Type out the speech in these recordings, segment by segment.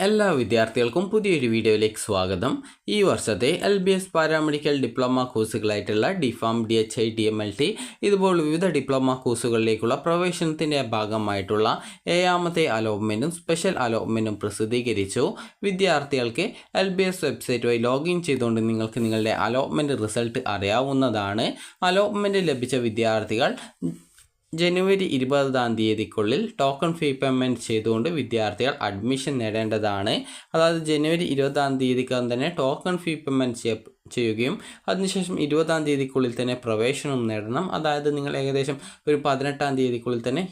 എല്ലാ വിദ്യാർത്ഥികൾക്കും പുതിയൊരു വീഡിയോയിലേക്ക് സ്വാഗതം. ഈ വർഷത്തെ LBS പാരാമെഡിക്കൽ ഡിപ്ലോമ കോഴ്സുകളായിട്ടുള്ള DPharm, DHI, DMLT ഇതുപോലെ വിവിധ ഡിപ്ലോമ കോഴ്സുകളിലേക്കുള്ള പ്രവേശനത്തിൻ്റെ ഭാഗമായിട്ടുള്ള 7ാമത്തെ അലോട്ട്മെൻറ്റും സ്പെഷ്യൽ അലോട്ട്മെൻറ്റും പ്രസിദ്ധീകരിച്ചു. വിദ്യാർത്ഥികൾക്ക് LBS വെബ്സൈറ്റ് വഴി ലോഗിൻ ചെയ്തുകൊണ്ട് നിങ്ങൾക്ക് നിങ്ങളുടെ അലോട്ട്മെൻറ്റ് റിസൾട്ട് അറിയാവുന്നതാണ്. അലോട്ട്മെൻറ്റ് ലഭിച്ച വിദ്യാർത്ഥികൾ ജനുവരി 20 ടോക്കൺ ഫീ പേയ്മെൻറ്റ് ചെയ്തുകൊണ്ട് വിദ്യാർത്ഥികൾ അഡ്മിഷൻ നേടേണ്ടതാണ്. അതായത് ജനുവരി 20 തന്നെ ടോക്കൺ ഫീ പേയ്മെൻറ്റ് ചെയ്യുകയും അതിനുശേഷം 20 തന്നെ പ്രവേശനം നേടണം. അതായത് നിങ്ങൾ ഏകദേശം ഒരു 18 തന്നെ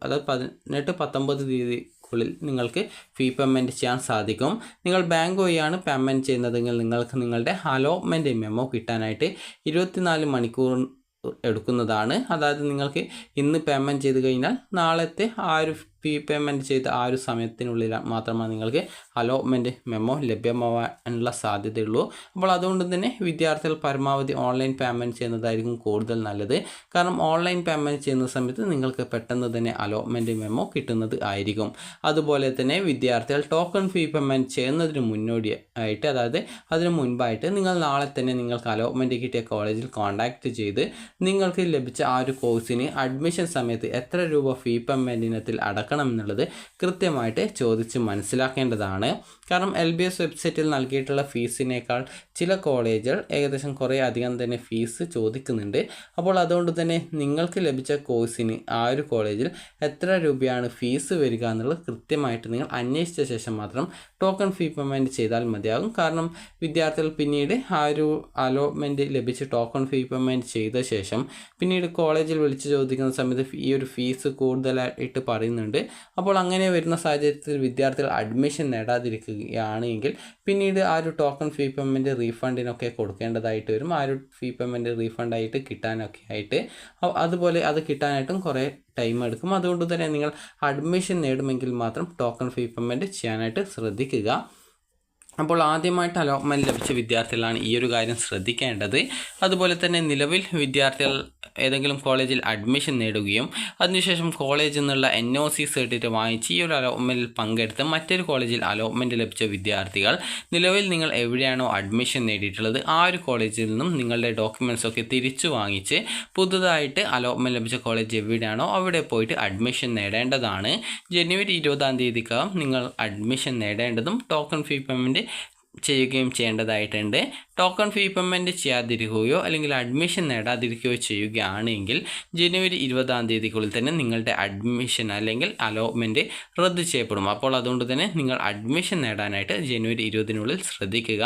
അതായത് 18-19 നിങ്ങൾക്ക് ഫീ പേയ്മെൻറ്റ് ചെയ്യാൻ സാധിക്കും. നിങ്ങൾ ബാങ്ക് വഴിയാണ് പേയ്മെൻറ്റ് ചെയ്യുന്നതെങ്കിൽ നിങ്ങൾക്ക് നിങ്ങളുടെ അലോട്ട്മെൻറ്റ് മെമ്മോ കിട്ടാനായിട്ട് 24 മണിക്കൂർ എടുക്കുന്നതാണ്. അതായത് നിങ്ങൾക്ക് ഇന്ന് പേയ്മെൻറ്റ് ചെയ്ത് കഴിഞ്ഞാൽ നാളത്തെ ഫീ പേയ്മെൻറ്റ് ചെയ്ത സമയത്തിനുള്ളിൽ മാത്രമാണ് നിങ്ങൾക്ക് അലോട്ട്മെൻറ്റ് മെമ്മോ ലഭ്യമാവാനുള്ള സാധ്യതയുള്ളൂ. അപ്പോൾ അതുകൊണ്ട് തന്നെ വിദ്യാർത്ഥികൾ പരമാവധി ഓൺലൈൻ പേയ്മെൻറ്റ് ചെയ്യുന്നതായിരിക്കും കൂടുതൽ നല്ലത്. കാരണം ഓൺലൈൻ പേയ്മെൻറ്റ് ചെയ്യുന്ന സമയത്ത് നിങ്ങൾക്ക് പെട്ടെന്ന് തന്നെ അലോട്ട്മെൻറ്റ് മെമ്മോ കിട്ടുന്നത് ആയിരിക്കും. അതുപോലെ തന്നെ വിദ്യാർത്ഥികൾ ടോക്കൺ ഫീ പേയ്മെൻറ്റ് ചെയ്യുന്നതിന് മുന്നോടിയായിട്ട്, അതായത് അതിന് മുൻപായിട്ട് നിങ്ങൾ നാളെ തന്നെ നിങ്ങൾക്ക് അലോട്ട്മെൻറ്റ് കിട്ടിയ കോളേജിൽ കോൺടാക്റ്റ് ചെയ്ത് നിങ്ങൾക്ക് ലഭിച്ച കോഴ്സിന് അഡ്മിഷൻ സമയത്ത് എത്ര രൂപ ഫീ പേയ്മെൻറ്റിനത്തിൽ അടക്കണം എന്നുള്ളത് കൃത്യമായിട്ട് ചോദിച്ച് മനസ്സിലാക്കേണ്ടതാണ്. കാരണം LBS വെബ്സൈറ്റിൽ നൽകിയിട്ടുള്ള ഫീസിനേക്കാൾ ചില കോളേജുകൾ ഏകദേശം കുറേ അധികം തന്നെ ഫീസ് ചോദിക്കുന്നുണ്ട്. അപ്പോൾ അതുകൊണ്ട് തന്നെ നിങ്ങൾക്ക് ലഭിച്ച കോഴ്സിന് കോളേജിൽ എത്ര രൂപയാണ് ഫീസ് വരിക എന്നുള്ളത് കൃത്യമായിട്ട് നിങ്ങൾ അന്വേഷിച്ച ശേഷം മാത്രം ടോക്കൺ ഫീ പേയ്മെൻറ്റ് ചെയ്താൽ മതിയാകും. കാരണം വിദ്യാർത്ഥികൾ പിന്നീട് അലോട്ട്മെൻറ്റ് ലഭിച്ച് ടോക്കൺ ഫീ പേയ്മെൻറ്റ് ചെയ്ത ശേഷം പിന്നീട് കോളേജിൽ വിളിച്ച് ചോദിക്കുന്ന സമയത്ത് ഫീസ് കൂടുതലായിട്ട് പറയുന്നുണ്ട്. അപ്പോൾ അങ്ങനെ വരുന്ന സാഹചര്യത്തിൽ വിദ്യാർത്ഥികൾ അഡ്മിഷൻ നേടാതിരിക്കുകയാണെങ്കിൽ പിന്നീട് ടോക്കൺ ഫീ പേയ്മെൻറ്റ് റീഫണ്ടിനൊക്കെ കൊടുക്കേണ്ടതായിട്ട് വരും. ഫീ പേയ്മെൻറ്റ് റീഫണ്ടായിട്ട് കിട്ടാനൊക്കെ ആയിട്ട്, അതുപോലെ അത് കിട്ടാനായിട്ടും കുറേ ടൈം എടുക്കും. അതുകൊണ്ട് തന്നെ നിങ്ങൾ അഡ്മിഷൻ നേടുമെങ്കിൽ മാത്രം ടോക്കൺ ഫീ പേയ്മെൻറ്റ് ചെയ്യാനായിട്ട് ശ്രദ്ധിക്കുക. അപ്പോൾ ആദ്യമായിട്ട് അലോട്ട്മെൻറ്റ് ലഭിച്ച വിദ്യാർത്ഥികളാണ് ഈ ഒരു കാര്യം ശ്രദ്ധിക്കേണ്ടത്. അതുപോലെ തന്നെ നിലവിൽ വിദ്യാർത്ഥികൾ ഏതെങ്കിലും കോളേജിൽ അഡ്മിഷൻ നേടുകയും അതിനുശേഷം കോളേജിൽ നിന്നുള്ള NOC സർട്ടിഫിക്കറ്റ് വാങ്ങിച്ച് ഈ ഒരു അലോട്ട്മെൻറ്റിൽ പങ്കെടുത്ത് മറ്റൊരു കോളേജിൽ അലോട്ട്മെൻറ്റ് ലഭിച്ച വിദ്യാർത്ഥികൾ നിലവിൽ നിങ്ങൾ എവിടെയാണോ അഡ്മിഷൻ നേടിയിട്ടുള്ളത് കോളേജിൽ നിന്നും നിങ്ങളുടെ ഡോക്യുമെൻറ്റ്സൊക്കെ തിരിച്ചു വാങ്ങിച്ച് പുതുതായിട്ട് അലോട്ട്മെൻറ്റ് ലഭിച്ച കോളേജ് എവിടെയാണോ അവിടെ പോയിട്ട് അഡ്മിഷൻ നേടേണ്ടതാണ്. ജനുവരി 20 നിങ്ങൾ അഡ്മിഷൻ നേടേണ്ടതും ടോക്കൺ ഫീ പേയ്മെൻറ്റ് ചെയ്യുകയും ചെയ്യേണ്ടതായിട്ടുണ്ട്. ടോക്കൺ ഫീ പേയ്മെൻറ്റ് ചെയ്യാതിരിക്കുകയോ അല്ലെങ്കിൽ അഡ്മിഷൻ നേടാതിരിക്കുകയോ ചെയ്യുകയാണെങ്കിൽ ജനുവരി 20 തന്നെ നിങ്ങളുടെ അഡ്മിഷൻ അല്ലെങ്കിൽ അലോട്ട്മെൻറ്റ് റദ്ദ് ചെയ്യപ്പെടും. അപ്പോൾ അതുകൊണ്ട് തന്നെ നിങ്ങൾ അഡ്മിഷൻ നേടാനായിട്ട് ജനുവരി 20 ശ്രദ്ധിക്കുക.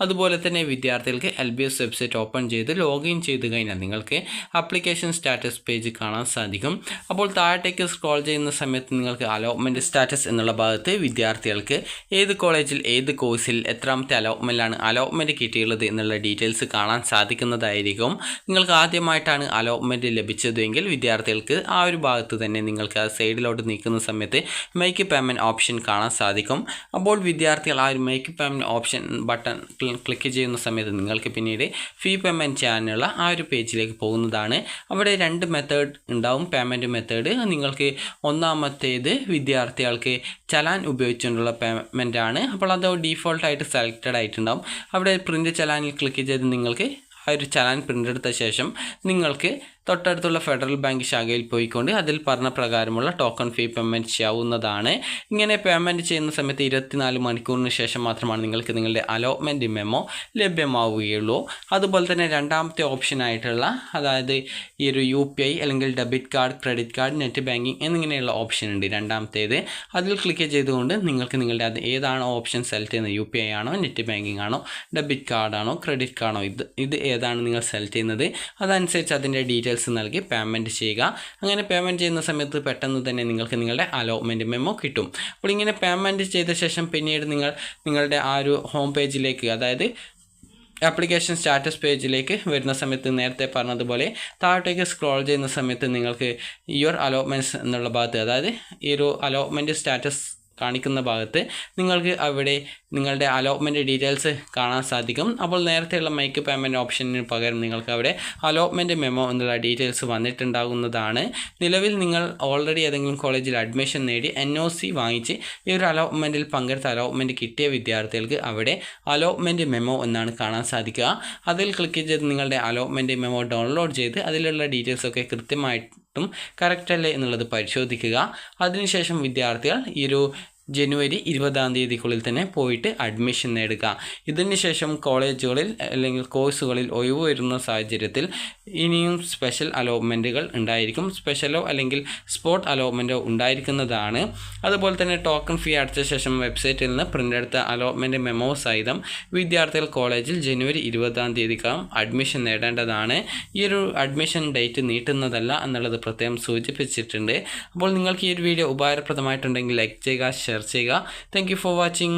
അതുപോലെ തന്നെ വിദ്യാർത്ഥികൾക്ക് LBS വെബ്സൈറ്റ് ഓപ്പൺ ചെയ്ത് ലോഗിൻ ചെയ്ത് കഴിഞ്ഞാൽ നിങ്ങൾക്ക് ആപ്ലിക്കേഷൻ സ്റ്റാറ്റസ് പേജ് കാണാൻ സാധിക്കും. അപ്പോൾ താഴത്തേക്ക് സ്ക്രോൾ ചെയ്യുന്ന സമയത്ത് നിങ്ങൾക്ക് അലോട്ട്മെൻറ്റ് സ്റ്റാറ്റസ് എന്നുള്ള ഭാഗത്ത് വിദ്യാർത്ഥികൾക്ക് ഏത് കോളേജിൽ ഏത് കോഴ്സിൽ എത്രാമത്തെ അലോട്ട്മെൻറ്റ് കിട്ടിയുള്ളത് എന്നുള്ള ഡീറ്റെയിൽസ് കാണാൻ സാധിക്കുന്നതായിരിക്കും. നിങ്ങൾക്ക് ആദ്യമായിട്ടാണ് അലോട്ട്മെൻറ്റ് ലഭിച്ചതെങ്കിൽ വിദ്യാർത്ഥികൾക്ക് ഒരു ഭാഗത്ത് തന്നെ നിങ്ങൾക്ക് സൈഡിലോട്ട് നീക്കുന്ന സമയത്ത് മേക്ക് പേയ്മെൻറ്റ് ഓപ്ഷൻ കാണാൻ സാധിക്കും. അപ്പോൾ വിദ്യാർത്ഥികൾ make payment option button click ചെയ്യുന്ന സമയത്ത് നിങ്ങൾക്ക് പിന്നീട് ഫീ പേയ്മെൻറ്റ് ചെയ്യാനുള്ള പേജിലേക്ക് പോകുന്നതാണ്. അവിടെ 2 മെത്തേഡ് ഉണ്ടാവും പേയ്മെൻറ്റ് മെത്തേഡ്. നിങ്ങൾക്ക് ഒന്നാമത്തേത് വിദ്യാർത്ഥികൾക്ക് ചലാൻ ഉപയോഗിച്ചുകൊണ്ടുള്ള പേയ്മെൻ്റ് ആണ്. അപ്പോൾ അത് ഡീഫോൾട്ടായിട്ട് സെലക്റ്റഡ് ആയിട്ടുണ്ടാവും. അവിടെ പ്രിൻ്റ് ചലാനിൽ ക്ലിക്ക് ചെയ്ത് നിങ്ങൾക്ക് ചലാൻ പ്രിൻ്റ് എടുത്ത ശേഷം നിങ്ങൾക്ക് തൊട്ടടുത്തുള്ള ഫെഡറൽ ബാങ്ക് ശാഖയിൽ പോയിക്കൊണ്ട് അതിൽ പറഞ്ഞ പ്രകാരമുള്ള ടോക്കൺ ഫീ പേയ്മെൻറ്റ് ചെയ്യാവുന്നതാണ്. ഇങ്ങനെ പേയ്മെൻറ്റ് ചെയ്യുന്ന സമയത്ത് 24 മണിക്കൂറിന് ശേഷം മാത്രമാണ് നിങ്ങൾക്ക് നിങ്ങളുടെ അലോട്ട്മെൻറ്റ് മെമ്മോ ലഭ്യമാവുകയുള്ളൂ. അതുപോലെ തന്നെ രണ്ടാമത്തെ ഓപ്ഷനായിട്ടുള്ള, അതായത് ഈ ഒരു UPI അല്ലെങ്കിൽ debit card, credit card, net banking എന്നിങ്ങനെയുള്ള ഓപ്ഷൻ ഉണ്ട്. രണ്ടാമത്തേത് അതിൽ ക്ലിക്ക് ചെയ്തുകൊണ്ട് നിങ്ങൾക്ക് നിങ്ങളുടെ ഏതാണോ ഓപ്ഷൻ സെലക്ട് ചെയ്യുന്നത്, UPI ആണോ, നെറ്റ് ബാങ്കിങ് ആണോ, ഡെബിറ്റ് കാർഡാണോ, ക്രെഡിറ്റ് കാർഡാണോ, ഇത് ഏതാണ് നിങ്ങൾ സെലക്ട് ചെയ്യുന്നത് അതനുസരിച്ച് അതിൻ്റെ ഡീറ്റെയിൽസ് നൽകി പേയ്മെൻറ്റ് ചെയ്യുക. അങ്ങനെ പേയ്മെൻറ്റ് ചെയ്യുന്ന സമയത്ത് പെട്ടെന്ന് തന്നെ നിങ്ങൾക്ക് നിങ്ങളുടെ അലോട്ട്മെൻറ്റ് മെമ്മോ കിട്ടും. അപ്പോൾ ഇങ്ങനെ പേയ്മെൻറ്റ് ചെയ്ത ശേഷം പിന്നീട് നിങ്ങളുടെ ഹോം പേജിലേക്ക്, അതായത് ആപ്ലിക്കേഷൻ സ്റ്റാറ്റസ് പേജിലേക്ക് വരുന്ന സമയത്ത് നേരത്തെ പറഞ്ഞതുപോലെ താഴോട്ടേക്ക് സ്ക്രോൾ ചെയ്യുന്ന സമയത്ത് നിങ്ങൾക്ക് യുവർ അലോട്ട്മെൻറ്റ്സ് എന്നുള്ള ഭാഗത്ത്, അതായത് ഈ ഒരു അലോട്ട്മെൻറ്റ് സ്റ്റാറ്റസ് കാണിക്കുന്ന ഭാഗത്ത് നിങ്ങൾക്ക് അവിടെ നിങ്ങളുടെ അലോട്ട്മെൻറ്റ് ഡീറ്റെയിൽസ് കാണാൻ സാധിക്കും. അപ്പോൾ നേരത്തെയുള്ള മേക്ക് പേയ്മെൻറ്റ് ഓപ്ഷനിന് പകരം നിങ്ങൾക്ക് അവിടെ അലോട്ട്മെൻറ്റ് മെമ്മോ എന്നുള്ള ഡീറ്റെയിൽസ് വന്നിട്ടുണ്ടാകുന്നതാണ്. നിലവിൽ നിങ്ങൾ ഓൾറെഡി ഏതെങ്കിലും കോളേജിൽ അഡ്മിഷൻ നേടി NOC വാങ്ങിച്ച് ഈ ഒരു അലോട്ട്മെൻറ്റിൽ പങ്കെടുത്ത അലോട്ട്മെൻറ്റ് കിട്ടിയ വിദ്യാർത്ഥികൾക്ക് അവിടെ അലോട്ട്മെൻറ്റ് മെമ്മോ എന്നാണ് കാണാൻ സാധിക്കുക. അതിൽ ക്ലിക്ക് ചെയ്ത് നിങ്ങളുടെ അലോട്ട്മെൻറ്റ് മെമ്മോ ഡൗൺലോഡ് ചെയ്ത് അതിലുള്ള ഡീറ്റെയിൽസൊക്കെ കൃത്യമായിട്ടും കറക്റ്റ് അല്ലേ എന്നുള്ളത് പരിശോധിക്കുക. അതിനുശേഷം വിദ്യാർത്ഥികൾ ഈ ഒരു ജനുവരി 20-ാം തീയതിക്കുള്ളിൽ തന്നെ പോയിട്ട് അഡ്മിഷൻ നേടുക. ഇതിന് ശേഷം കോളേജുകളിൽ അല്ലെങ്കിൽ കോഴ്സുകളിൽ ഒഴിവ് വരുന്ന സാഹചര്യത്തിൽ ഇനിയും സ്പെഷ്യൽ അലോട്ട്മെൻറ്റുകൾ ഉണ്ടായിരിക്കും. സ്പെഷ്യലോ അല്ലെങ്കിൽ സ്പോട്ട് അലോട്ട്മെൻറ്റോ ഉണ്ടായിരിക്കുന്നതാണ്. അതുപോലെ തന്നെ ടോക്കൺ ഫീ അടച്ച ശേഷം വെബ്സൈറ്റിൽ നിന്ന് പ്രിൻ്റ് എടുത്ത അലോട്ട്മെൻറ്റ് മെമ്മോ സഹിതം വിദ്യാർത്ഥികൾ കോളേജിൽ ജനുവരി 20-ാം തീയതിക്കകം അഡ്മിഷൻ നേടേണ്ടതാണ്. ഈ ഒരു അഡ്മിഷൻ ഡേറ്റ് നീട്ടുന്നതല്ല എന്നുള്ളത് പ്രത്യേകം സൂചിപ്പിച്ചിട്ടുണ്ട്. അപ്പോൾ നിങ്ങൾക്ക് ഈ ഒരു വീഡിയോ ഉപകാരപ്രദമായിട്ടുണ്ടെങ്കിൽ ലൈക്ക് ചെയ്യുക, ഷെയർ ചെയ്യുക. Thank you for watching.